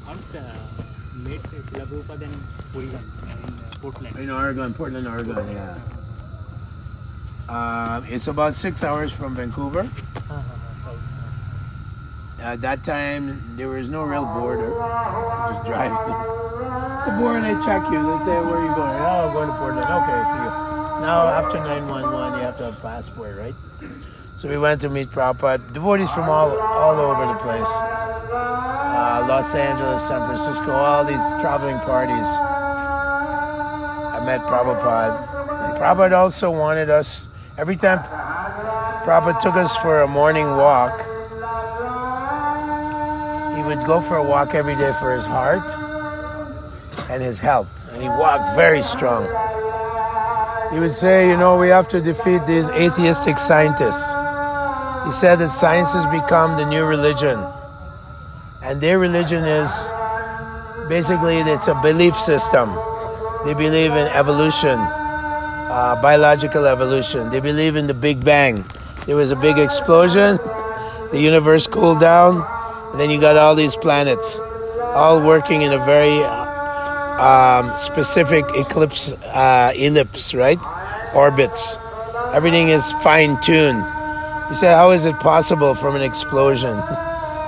Once met Srila Prabhupada in Oregon, in Portland. In Oregon, Portland, Oregon, yeah. It's about 6 hours from Vancouver. At that time, there was no real border. You just drive the border, they check you. They say, where are you going? Oh, I'm going to Portland. Okay, see you. Now, after 911, you have to have a passport, right? So we went to meet Prabhupada. Devotees from all over the place. Los Angeles, San Francisco, all these traveling parties. I met Prabhupada. And Prabhupada also wanted us, every time Prabhupada took us for a morning walk, he would go for a walk every day for his heart and his health. And he walked very strong. He would say, we have to defeat these atheistic scientists. He said that science has become the new religion. And their religion is, basically, it's a belief system. They believe in evolution, biological evolution. They believe in the Big Bang. There was a big explosion, the universe cooled down, and then you got all these planets, all working in a very specific ellipse, right? Orbits. Everything is fine-tuned. He said, how is it possible from an explosion?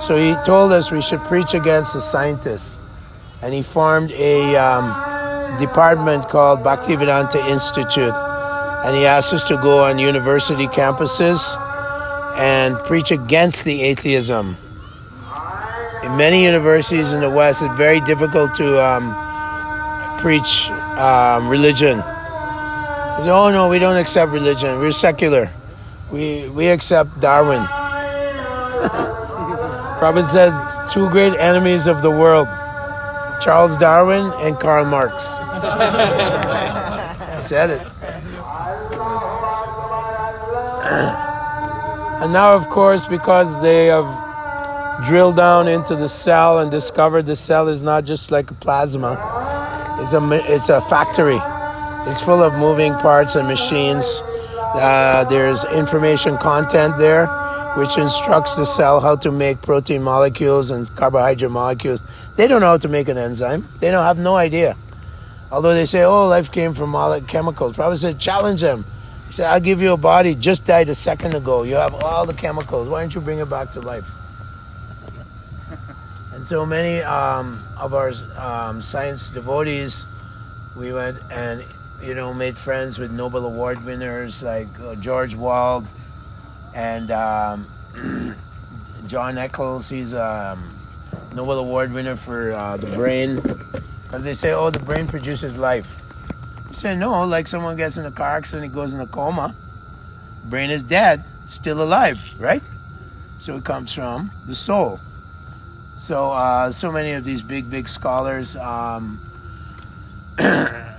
So he told us we should preach against the scientists. And he formed a department called Bhaktivedanta Institute. And he asked us to go on university campuses and preach against the atheism. In many universities in the West, it's very difficult to preach religion. They say, oh no, we don't accept religion. We're secular. We accept Darwin. Prabhupada said, two great enemies of the world, Charles Darwin and Karl Marx. He said it. And now, of course, because they have drilled down into the cell and discovered the cell is not just like a plasma, it's a factory. It's full of moving parts and machines. There's information content there which instructs the cell how to make protein molecules and carbohydrate molecules. They don't know how to make an enzyme. They have no idea. Although they say, oh, life came from chemicals. Prabhupada said, challenge them. He said, I'll give you a body, just died a second ago. You have all the chemicals. Why don't you bring it back to life? And so many of our science devotees, we went and made friends with Nobel Award winners like George Wald and John Eccles. He's a Nobel Award winner for the brain. Because they say, oh, the brain produces life. You say, no, like someone gets in a car accident, he goes in a coma. Brain is dead, still alive, right? So it comes from the soul. So so many of these big scholars,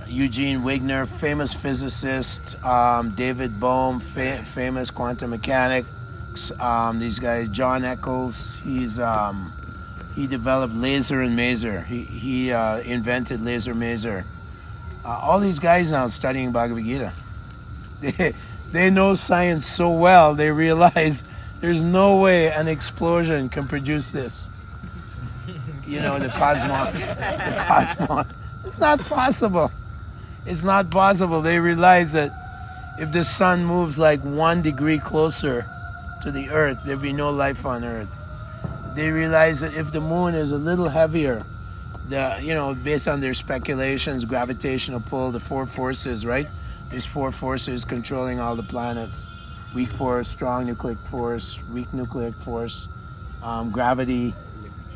Eugene Wigner, famous physicist, David Bohm, famous quantum mechanics, these guys, John Eccles, he developed laser and maser. He invented laser maser. All these guys now studying Bhagavad Gita. They know science so well, they realize there's no way an explosion can produce this. The cosmos. It's not possible. It's not possible. They realize that if the sun moves like 1 degree closer to the earth, there'd be no life on earth. They realize that if the moon is a little heavier, based on their speculations, gravitational pull, the four forces, right? There's four forces controlling all the planets. Weak force, strong nucleic force, weak nucleic force, gravity,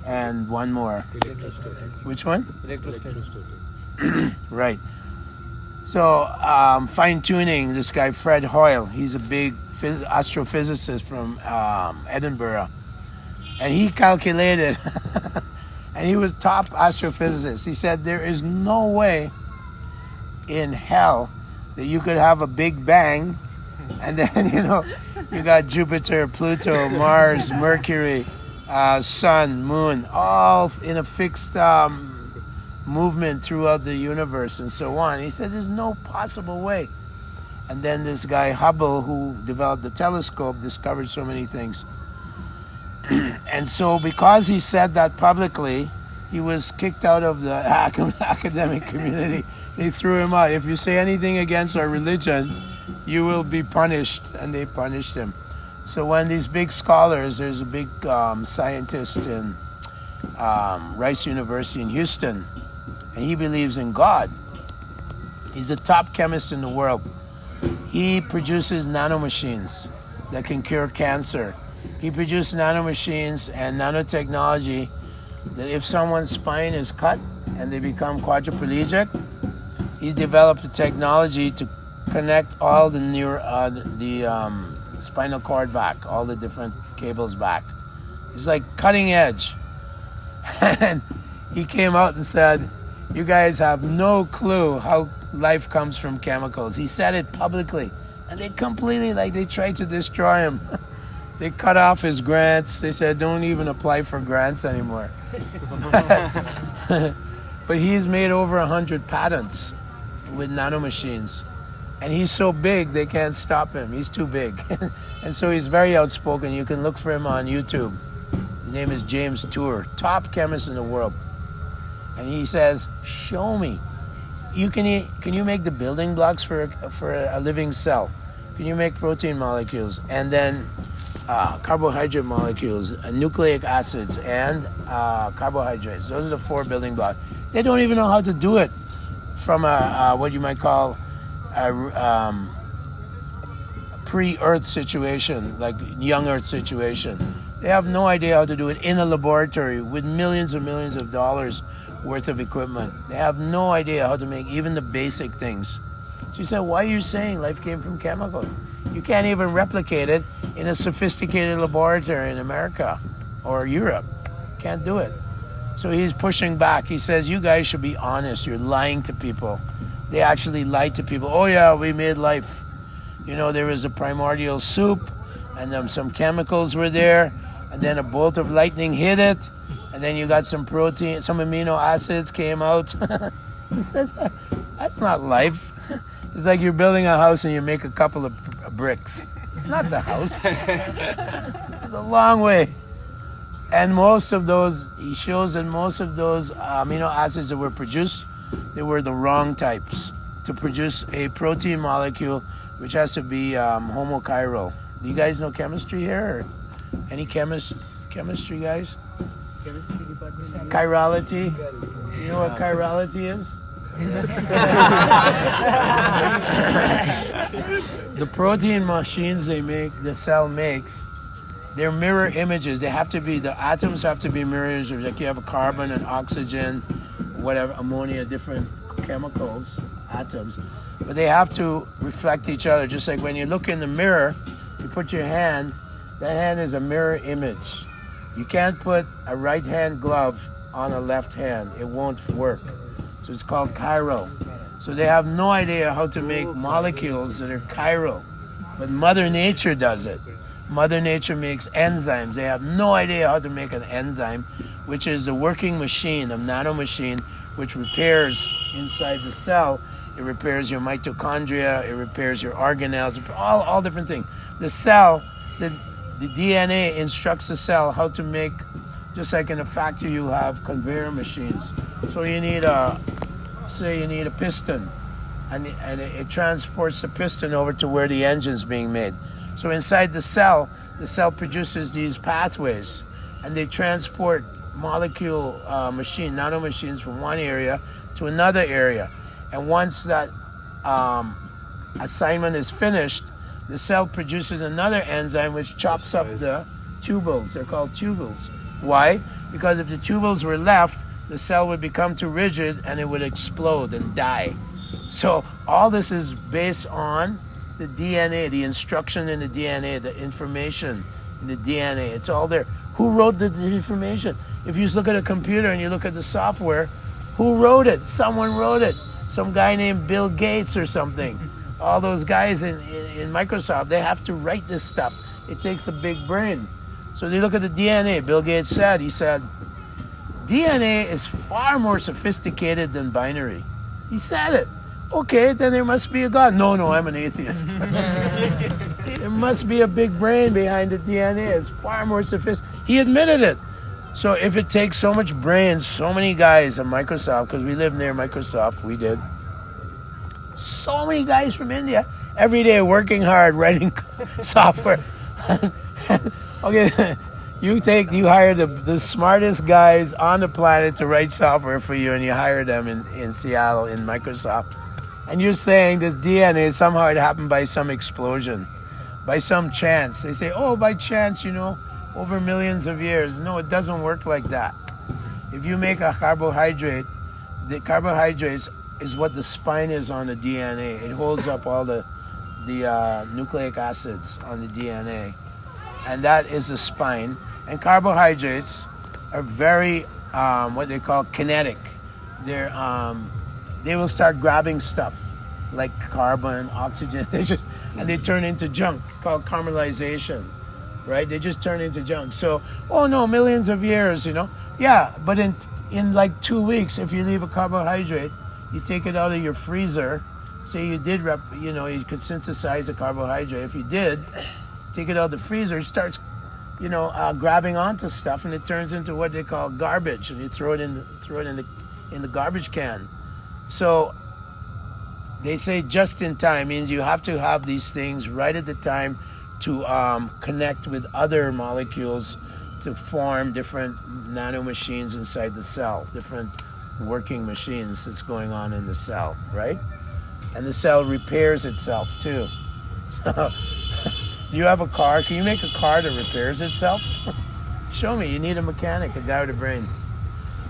and one more. Which one? Electrostatic. Right. So fine-tuning, this guy Fred Hoyle, he's a big astrophysicist from Edinburgh. And he calculated, and he was top astrophysicist. He said there is no way in hell that you could have a big bang, and then you got Jupiter, Pluto, Mars, Mercury, Sun, Moon, all in a fixed movement throughout the universe and so on. He said there's no possible way. And then this guy Hubble, who developed the telescope, discovered so many things. And so because he said that publicly, He was kicked out of the academic community. They threw him out. If you say anything against our religion, you will be punished, and they punished him. So when these big scholars, there's a big scientist in Rice University in Houston, and he believes in God. He's the top chemist in the world. He produces nanomachines that can cure cancer. He produced nanomachines and nanotechnology that if someone's spine is cut and they become quadriplegic, he's developed a technology to connect all the spinal cord back, all the different cables back. It's like cutting edge. And he came out and said, you guys have no clue how life comes from chemicals. He said it publicly. And they completely, they tried to destroy him. They cut off his grants. They said, don't even apply for grants anymore. But he's made over 100 patents with nanomachines. And he's so big, they can't stop him. He's too big. And so he's very outspoken. You can look for him on YouTube. His name is James Tour, top chemist in the world. And he says, show me. Can you make the building blocks for a living cell? Can you make protein molecules? And then carbohydrate molecules, nucleic acids, and carbohydrates. Those are the 4 building blocks. They don't even know how to do it from what you might call a pre-Earth situation, like young Earth situation. They have no idea how to do it in a laboratory with millions and millions of dollars worth of equipment. They have no idea how to make even the basic things. So you said, why are you saying life came from chemicals? You can't even replicate it in a sophisticated laboratory in America or Europe. Can't do it. So he's pushing back. He says, you guys should be honest. You're lying to people. They actually lied to people. Oh yeah, we made life. You know, there was a primordial soup, and then some chemicals were there, and then a bolt of lightning hit it, and then you got some protein, some amino acids came out. He said, that's not life. It's like you're building a house and you make a couple of bricks. It's not the house. It's a long way. And most of those, he shows that most of those amino acids that were produced, they were the wrong types to produce a protein molecule, which has to be homochiral. Do you guys know chemistry here? Or any chemistry guys? Chemistry department. Chirality. You know what chirality is? The protein machines they make, the cell makes, they're mirror images. They have to be, the atoms have to be mirrors. Like you have a carbon and oxygen, whatever, ammonia, different chemicals, atoms. But they have to reflect each other. Just like when you look in the mirror, you put your hand, that hand is a mirror image. You can't put a right hand glove on a left hand. It won't work. So it's called chiral. So they have no idea how to make molecules that are chiral. But Mother Nature does it. Mother Nature makes enzymes. They have no idea how to make an enzyme, which is a working machine, a nanomachine, which repairs inside the cell. It repairs your mitochondria, it repairs your organelles, all different things. The cell, the DNA instructs the cell how to make, just like in a factory you have conveyor machines. So you need a piston, and it transports the piston over to where the engine's being made. So inside the cell produces these pathways, and they transport nanomachines from one area to another area. And once that assignment is finished, the cell produces another enzyme which chops up the tubules. They're called tubules. Why? Because if the tubules were left, the cell would become too rigid and it would explode and die. So all this is based on the DNA, the instruction in the DNA, the information in the DNA. It's all there. Who wrote the information? If you just look at a computer and you look at the software, who wrote it? Someone wrote it. Some guy named Bill Gates or something. All those guys in Microsoft, they have to write this stuff. It takes a big brain. So they look at the DNA. Bill Gates said, DNA is far more sophisticated than binary. He said it. Okay, then there must be a God. No, I'm an atheist. There must be a big brain behind the DNA. It's far more sophisticated. He admitted it. So if it takes so much brains, so many guys at Microsoft, because we live near Microsoft, we did. So many guys from India, every day working hard, writing software. Okay, you hire the smartest guys on the planet to write software for you, and you hire them in Seattle, in Microsoft. And you're saying this DNA, somehow it happened by some explosion, by some chance. They say, oh, by chance, over millions of years. No, it doesn't work like that. If you make a carbohydrate, the carbohydrates is what the spine is on the DNA. It holds up all the nucleic acids on the DNA. And that is the spine. And carbohydrates are very, what they call kinetic. They will start grabbing stuff like carbon, oxygen, and they turn into junk called caramelization, right? They just turn into junk. So, oh no, millions of years, Yeah, but in like 2 weeks, if you leave a carbohydrate, you take it out of your freezer. Say you did, you could synthesize a carbohydrate. If you did, take it out of the freezer, it starts, grabbing onto stuff, and it turns into what they call garbage, and you throw it in the garbage can. So they say just in time means you have to have these things right at the time to connect with other molecules to form different nanomachines inside the cell, different working machines that's going on in the cell, right? And the cell repairs itself too. So, do you have a car? Can you make a car that repairs itself? Show me. You need a mechanic, a guy with a brain.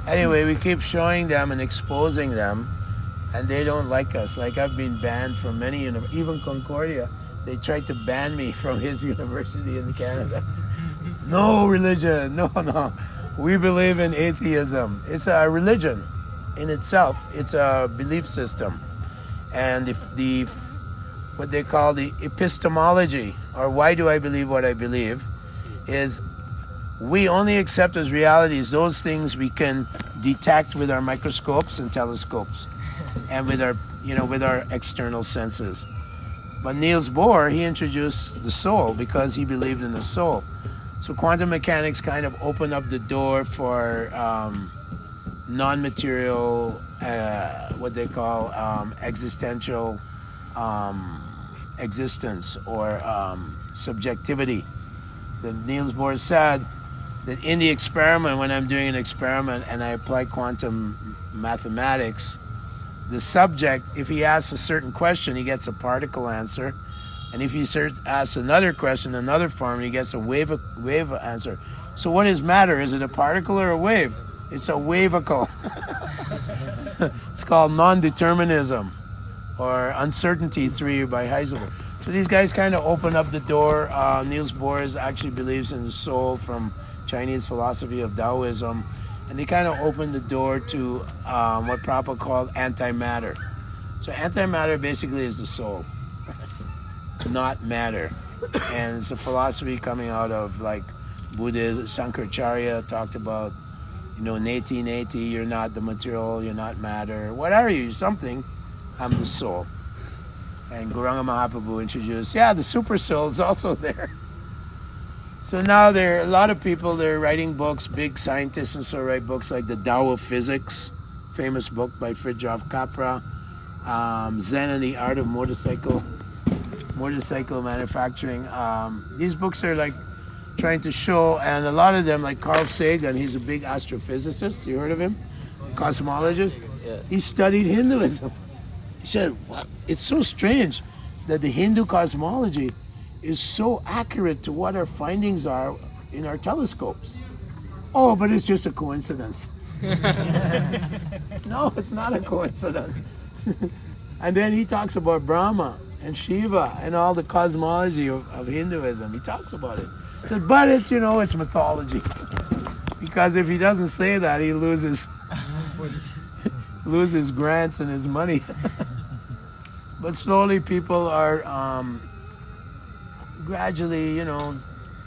Anyway, we keep showing them and exposing them, and they don't like us. Like, I've been banned from many even Concordia. They tried to ban me from his university in Canada. No religion. No. We believe in atheism. It's a religion in itself. It's a belief system. And what they call the epistemology, or why do I believe what I believe, is we only accept as realities those things we can detect with our microscopes and telescopes, and with our external senses. But Niels Bohr, he introduced the soul because he believed in the soul. So quantum mechanics kind of opened up the door for non-material, what they call existential existence or subjectivity. That Niels Bohr said that in the experiment, when I'm doing an experiment and I apply quantum mathematics, the subject, if he asks a certain question, he gets a particle answer. And if he asks another question, another form, he gets a wave answer. So what is matter? Is it a particle or a wave? It's a wavicle. It's called non-determinism, or uncertainty theory by Heisenberg. So these guys kind of open up the door. Niels Bohr actually believes in the soul from Chinese philosophy of Taoism. And they kind of opened the door to what Prabhupada called antimatter. So antimatter basically is the soul, not matter. And it's a philosophy coming out of like Buddhism. Shankaracharya talked about, neti, you're not the material, you're not matter. What are you? Something. I'm the soul. And Gauranga Mahaprabhu introduced, the super soul is also there. So now there are a lot of people, they're writing books, big scientists and so write books like The Tao of Physics, famous book by Fritjof Capra, Zen and the Art of Motorcycle Manufacturing. These books are like trying to show, and a lot of them, like Carl Sagan, he's a big astrophysicist, you heard of him? Cosmologist? Yeah. He studied Hinduism. He said, wow, it's so strange that the Hindu cosmology is so accurate to what our findings are in our telescopes. Oh, but it's just a coincidence. No, it's not a coincidence. And then he talks about Brahma and Shiva and all the cosmology of Hinduism. He talks about it. He said, but it's, it's mythology. Because if he doesn't say that, he loses grants and his money. But slowly people are gradually,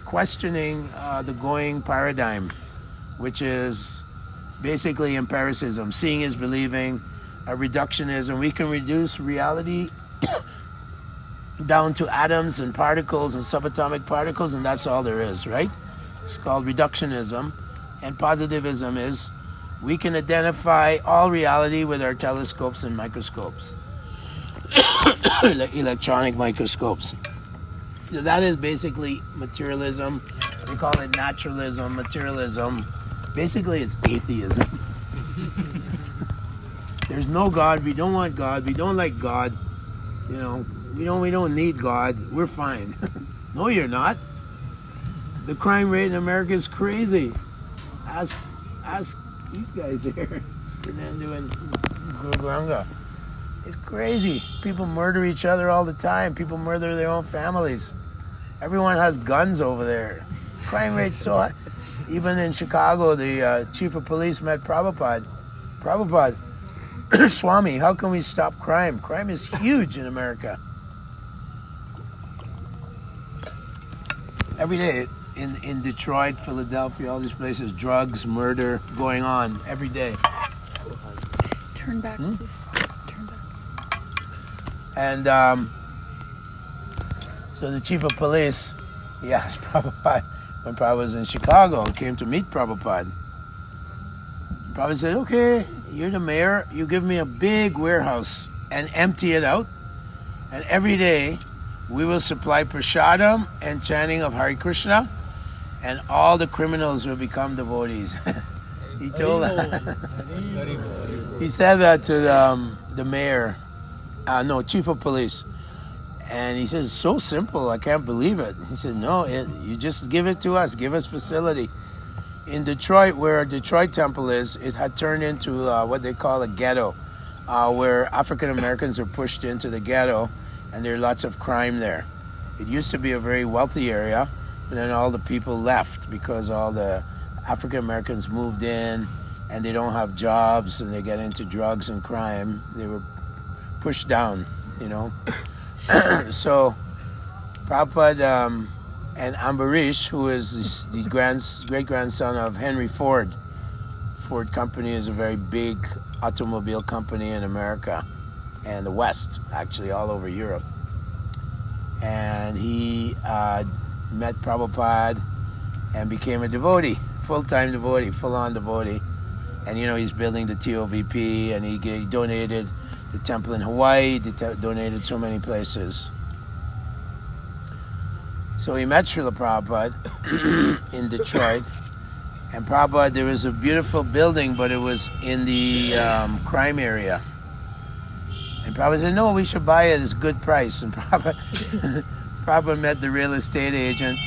questioning the going paradigm, which is basically empiricism. Seeing is believing, a reductionism. We can reduce reality down to atoms and particles and subatomic particles, and that's all there is, right? It's called reductionism. And positivism is we can identify all reality with our telescopes and microscopes, electronic microscopes. So that is basically materialism. They call it naturalism, materialism. Basically, it's atheism. There's no God. We don't want God. We don't like God. You know, we don't need God. We're fine. No, you're not. The crime rate in America is crazy. Ask these guys here. Fernando and Guranga. It's crazy. People murder each other all the time. People murder their own families. Everyone has guns over there. The crime rate's so high. Even in Chicago, the chief of police met Prabhupada. Prabhupada, Swami, how can we stop crime? Crime is huge in America. Every day in Detroit, Philadelphia, all these places, drugs, murder going on every day. Turn back, please. Turn back. And so the chief of police, he asked Prabhupada, when Prabhupada was in Chicago, came to meet Prabhupada. Prabhupada said, okay, you're the mayor, you give me a big warehouse and empty it out. And every day, we will supply prasadam and chanting of Hare Krishna, and all the criminals will become devotees. He told he said that to the mayor, chief of police. And he said, it's so simple, I can't believe it. He said, no, you just give it to us, give us facility. In Detroit, where our Detroit temple is, it had turned into what they call a ghetto, where African Americans are pushed into the ghetto, and there are lots of crime there. It used to be a very wealthy area, but then all the people left because all the African Americans moved in, and they don't have jobs, and they get into drugs and crime. They were pushed down, you know. So Prabhupada and Ambarish, who is the great-grandson of Henry Ford. Ford Company is a very big automobile company in America and the West, actually all over Europe. And he met Prabhupada and became a devotee, full-time devotee, full-on devotee. And you know, he's building the TOVP, and he donated the temple in Hawaii, donated so many places. So he met Srila Prabhupada in Detroit. And Prabhupada, there was a beautiful building, but it was in the crime area. And Prabhupada said, no, we should buy it, it's a good price. And Prabhupada met the real estate agent.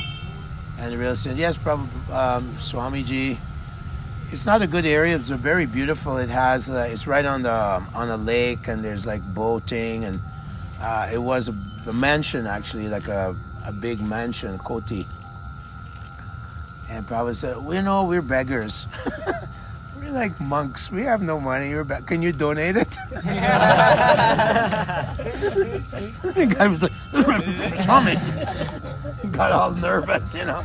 And the real estate agent, yes, Prabhupada, Swamiji, it's not a good area. It's very beautiful. It has, it's right on a lake, and there's like boating, and it was a mansion actually, like a big mansion, Koti. And Prabhupada said, we're beggars. We're like monks. We have no money. Can you donate it? The guy was like, Tommy. He got all nervous, you know.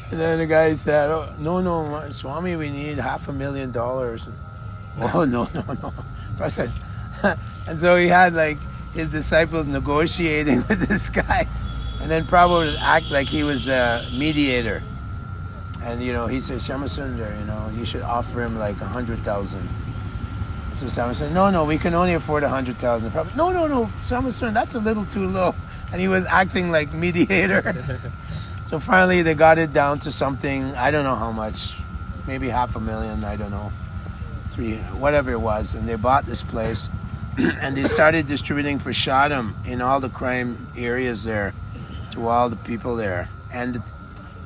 And then the guy said, oh, no, Swami, we need $500,000. Oh, no. I said, and so he had like his disciples negotiating with this guy. And then Prabhupada would act like he was the mediator. And, you know, he said, Shamasundar, you know, you should offer him like 100,000. So Shamasundar said, no, we can only afford 100,000. Prabhupada, no, Shamasundar, that's a little too low. And he was acting like mediator. So finally they got it down to something, I don't know how much, maybe $500,000, I don't know, whatever it was. And they bought this place and they started distributing prasadam in all the crime areas there to all the people there. And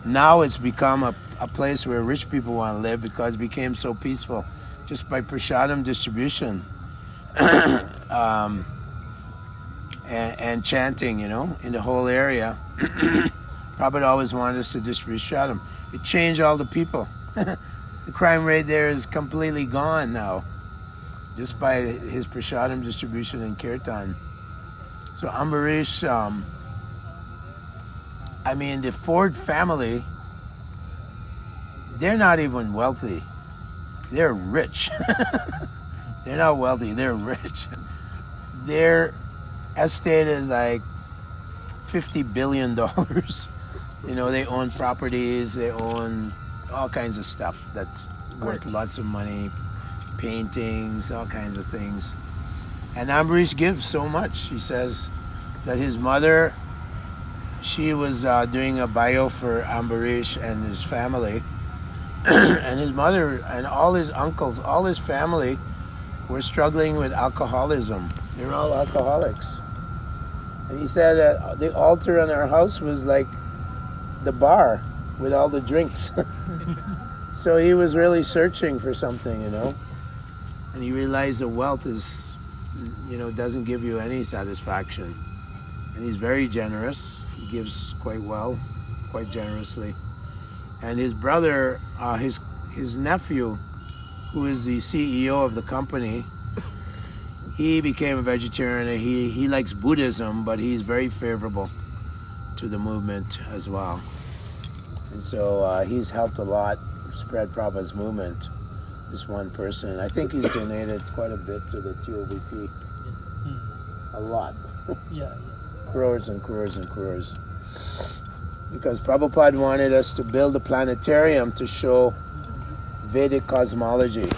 now it's become a place where rich people want to live because it became so peaceful just by prasadam distribution and chanting, you know, in the whole area. Prabhupada always wanted us to distribute prasadam. It changed all the people. The crime rate there is completely gone now, just by his prasadam distribution in Kirtan. So Ambarish, the Ford family, they're not even wealthy. They're rich. They're not wealthy, they're rich. Their estate is like $50 billion. You know, they own properties, they own all kinds of stuff that's worth lots of money, paintings, all kinds of things. And Ambarish gives so much. He says that his mother, she was doing a bio for Ambarish and his family. And his mother and all his uncles, all his family were struggling with alcoholism. They were all alcoholics. And he said that the altar in our house was like the bar with all the drinks. So he was really searching for something, you know. And he realized the wealth is, you know, doesn't give you any satisfaction. And he's very generous. He gives quite well, quite generously. And his brother, his nephew, who is the CEO of the company, he became a vegetarian. And he likes Buddhism, but he's very favorable to the movement as well. And so he's helped a lot spread Prabhupada's movement, this one person. I think he's donated quite a bit to the TOBP. A lot. Yeah. Crores and crores and crores. Because Prabhupada wanted us to build a planetarium to show Vedic cosmology.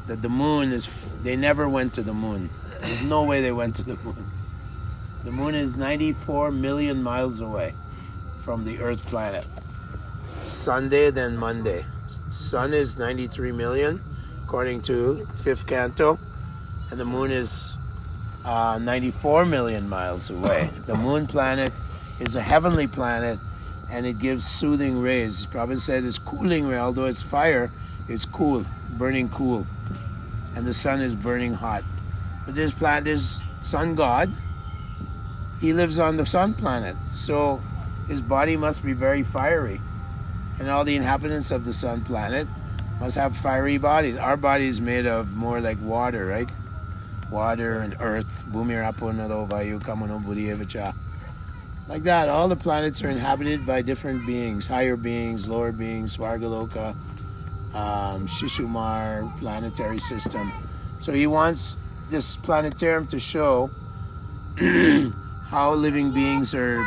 That the moon is, they never went to the moon. There's no way they went to the moon. The moon is 94 million miles away from the Earth planet. Sunday, then Monday. Sun is 93 million, according to 5th canto. And the moon is 94 million miles away. The moon planet is a heavenly planet, and it gives soothing rays. Prabhupada said it's cooling ray, although it's fire, it's cool, burning cool. And the sun is burning hot. But this sun god, he lives on the sun planet. So his body must be very fiery. And all the inhabitants of the sun planet must have fiery bodies. Our body is made of more like water, right? Water and earth. Bhumi rapo nado vayu kamano buddhiyevacha. Like that, all the planets are inhabited by different beings, higher beings, lower beings, Svargaloka, Shishumar, planetary system. So he wants this planetarium to show how living beings are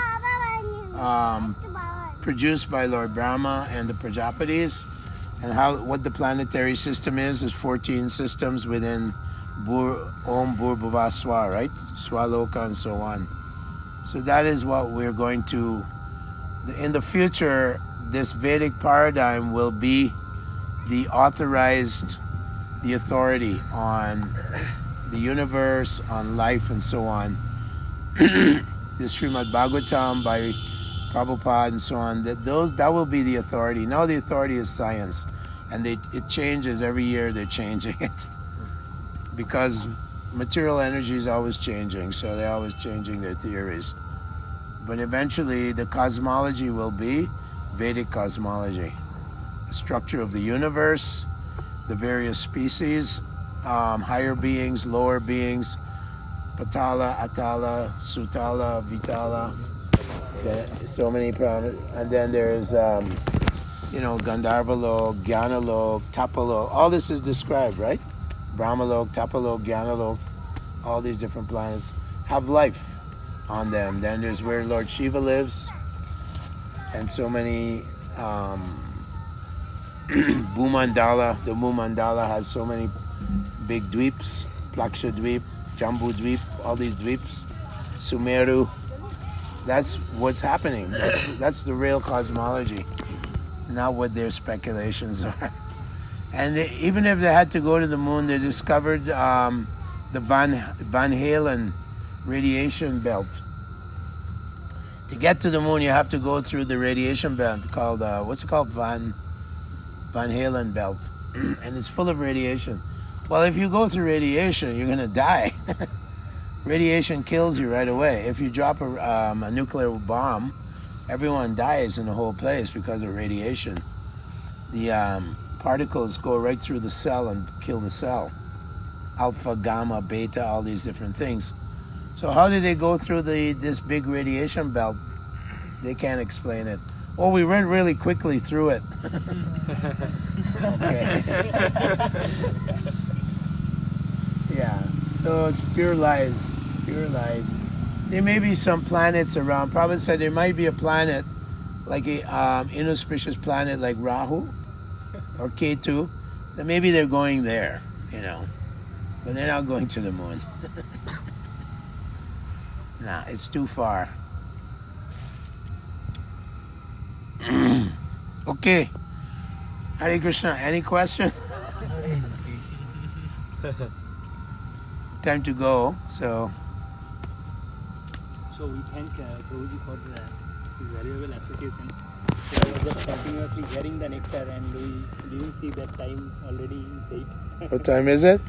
produced by Lord Brahma and the Prajapatis, and what the planetary system is. There's 14 systems within Om Bhurbhuva Swa, right? Swaloka and so on. So that is what we're going to, in the future, this Vedic paradigm will be the authority on the universe, on life, and so on. This Srimad Bhagavatam by Prabhupada and so on, that will be the authority. Now the authority is science, and it changes every year. They're changing it because material energy is always changing, so they're always changing their theories. But eventually the cosmology will be Vedic cosmology. The structure of the universe, the various species, higher beings, lower beings, Patala, Atala, Sutala, Vitala, okay, so many planets. And then there's, Gandharvalok, Jnanalok, Tapalok. All this is described, right? Brahmalok, Tapalok, Jnanalok, all these different planets have life on them. Then there's where Lord Shiva lives, and so many Bhumandala. The Bhumandala has so many big dweeps, Plaksha Dweep, Jambu Dweep, all these dweeps, Sumeru. That's what's happening. That's the real cosmology, not what their speculations are. And even if they had to go to the moon, they discovered the Van Halen radiation belt. To get to the moon, you have to go through the radiation belt called, Van Halen belt. And it's full of radiation. Well, if you go through radiation, you're going to die. Radiation kills you right away. If you drop a nuclear bomb, everyone dies in the whole place because of radiation. The particles go right through the cell and kill the cell. Alpha, gamma, beta, all these different things. So how did they go through this big radiation belt? They can't explain it. Oh, we went really quickly through it. Okay. Yeah, so it's pure lies, pure lies. There may be some planets around. Prabhupada said there might be a planet like a inauspicious planet like Rahu or Ketu, then maybe they're going there, you know. But they're not going to the moon. Nah, it's too far. Okay. Hare Krishna, any questions? Time to go, so. So we thank Prabhuji for his valuable association. So I was just continuously hearing the nectar and we didn't see that time already is 8. What time is it?